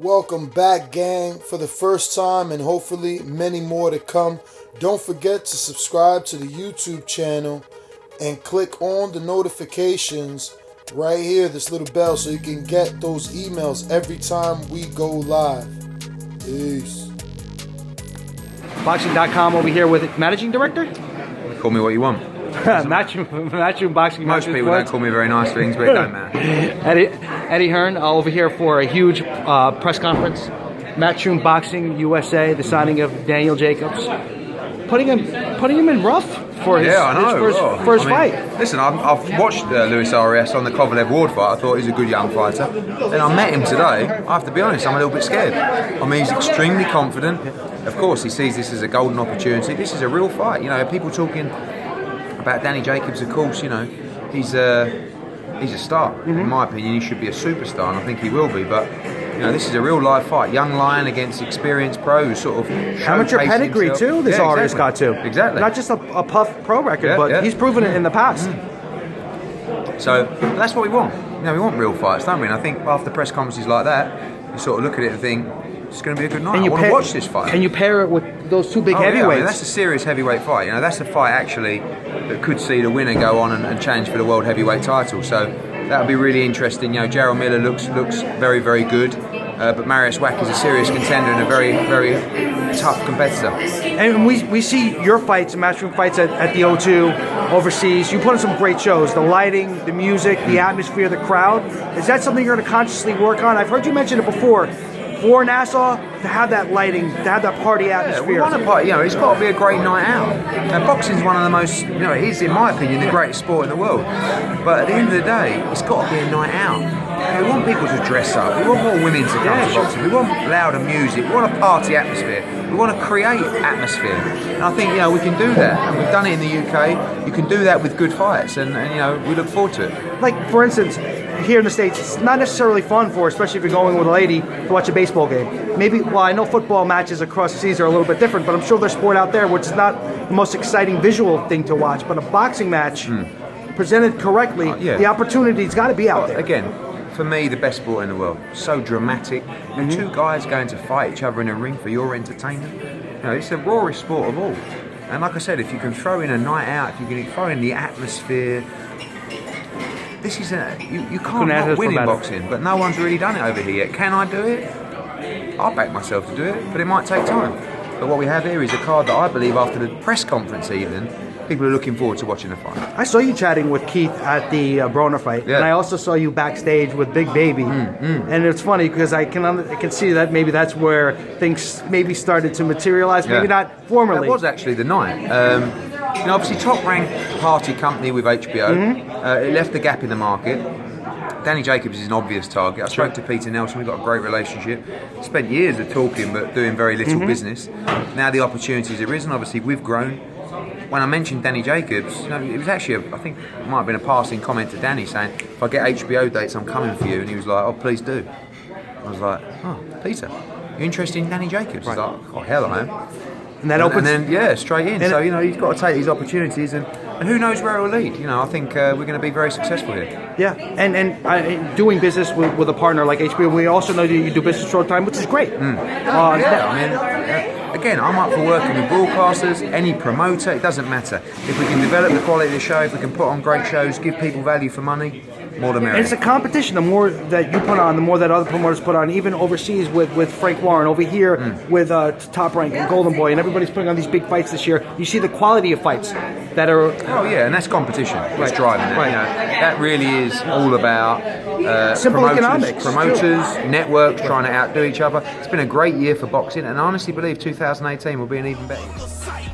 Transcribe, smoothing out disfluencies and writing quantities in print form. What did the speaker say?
Welcome back, gang, for the first time and hopefully many more to come. Don't forget to subscribe to the YouTube channel and click on the notifications right here, this little bell, so you can get those emails every time we go live. Peace. Boxing.com over here with Managing Director? Call me what you want. Matchroom Boxing. Most people don't call me very nice things, but it don't matter. Eddie Hearn over here for a huge press conference. Matchroom Boxing USA, the signing of Daniel Jacobs. Putting him in rough for his first fight. Listen, I've watched Luis Arias on the Kovalev Ward fight. I thought he's a good young fighter. Then I met him today. I have to be honest, I'm a little bit scared. I mean, he's extremely confident. Of course, he sees this as a golden opportunity. This is a real fight. You know, people talking about Danny Jacobs, of course, you know, he's a star. Mm-hmm. In my opinion, he should be a superstar, and I think he will be. But you know, this is a real live fight. Young lion against experienced pros, sort of amateur pedigree too. This Arias got too. Exactly. Not just a puff pro record, but he's proven it in the past. So that's what we want. You know, we want real fights, don't we? And I think after press conferences like that, you sort of look at it and think, it's going to be a good night. I want to watch this fight. And you pair it with those two big heavyweights. Yeah, I mean, that's a serious heavyweight fight. You know, that's a fight actually that could see the winner go on and challenge for the world heavyweight title. So that would be really interesting. You know, Jarrell Miller looks very, very good. But Mariusz Wach is a serious contender and a very, very tough competitor. And we see your fights, Matchroom fights at the O2 overseas. You put on some great shows. The lighting, the music, the atmosphere, the crowd. Is that something you're going to consciously work on? I've heard you mention it before. For Nassau, to have that lighting, to have that party atmosphere. We want a party. You know, it's got to be a great night out. Now, boxing's one of the most, you know, it is, in my opinion, the greatest sport in the world. But at the end of the day, it's got to be a night out. You know, we want people to dress up. We want more women to come to boxing. We want louder music. We want a party atmosphere. We want to create atmosphere. And I think, you know, we can do that. And we've done it in the UK. You can do that with good fights. And you know, we look forward to it. Like, for instance, here in the States, it's not necessarily fun for, especially if you're going with a lady, to watch a baseball game. Maybe, well, I know football matches across the seas are a little bit different, but I'm sure there's sport out there which is not the most exciting visual thing to watch. But a boxing match, presented correctly, the opportunity's got to be out there. Again, for me, the best sport in the world. So dramatic. And two guys going to fight each other in a ring for your entertainment. You know, it's the rawest sport of all. And like I said, if you can throw in a night out, if you can throw in the atmosphere, this is you can't not win in boxing, but no one's really done it over here yet. Can I do it? I'll back myself to do it, but it might take time. But what we have here is a card that I believe, after the press conference even, people are looking forward to watching the fight. I saw you chatting with Keith at the Broner fight, and I also saw you backstage with Big Baby. And it's funny because I can see that maybe that's where things maybe started to materialize, maybe not formally. That was actually the night. You know, obviously, top-ranked party company with HBO. It left a gap in the market. Danny Jacobs is an obvious target. I spoke to Peter Nelson. We've got a great relationship. Spent years of talking, but doing very little business. Now the opportunities have arisen. Obviously, we've grown. When I mentioned Danny Jacobs, you know, it was actually, I think it might have been a passing comment to Danny saying, if I get HBO dates, I'm coming for you. And he was like, oh, please do. I was like, oh, Peter, you interested in Danny Jacobs? He's like, oh, hell I am. And that opens... And then, straight in. So, you know, you've got to take these opportunities and who knows where it will lead. You know, I think we're going to be very successful here. Yeah, and doing business with a partner like HBO, we also know that you do business short time, which is great. I mean, again, I'm up for working with broadcasters, any promoter, it doesn't matter. If we can develop the quality of the show, if we can put on great shows, give people value for money, more the merrier. And it's a competition. The more that you put on, the more that other promoters put on, even overseas with Frank Warren, over here with Top Rank and Golden Boy, and everybody's putting on these big fights this year. You see the quality of fights that are... Oh yeah, and that's competition. That's driving that. You know, that really is all about simple economics. Promoters, networks trying to outdo each other. It's been a great year for boxing, and I honestly believe 2018 will be an even better year.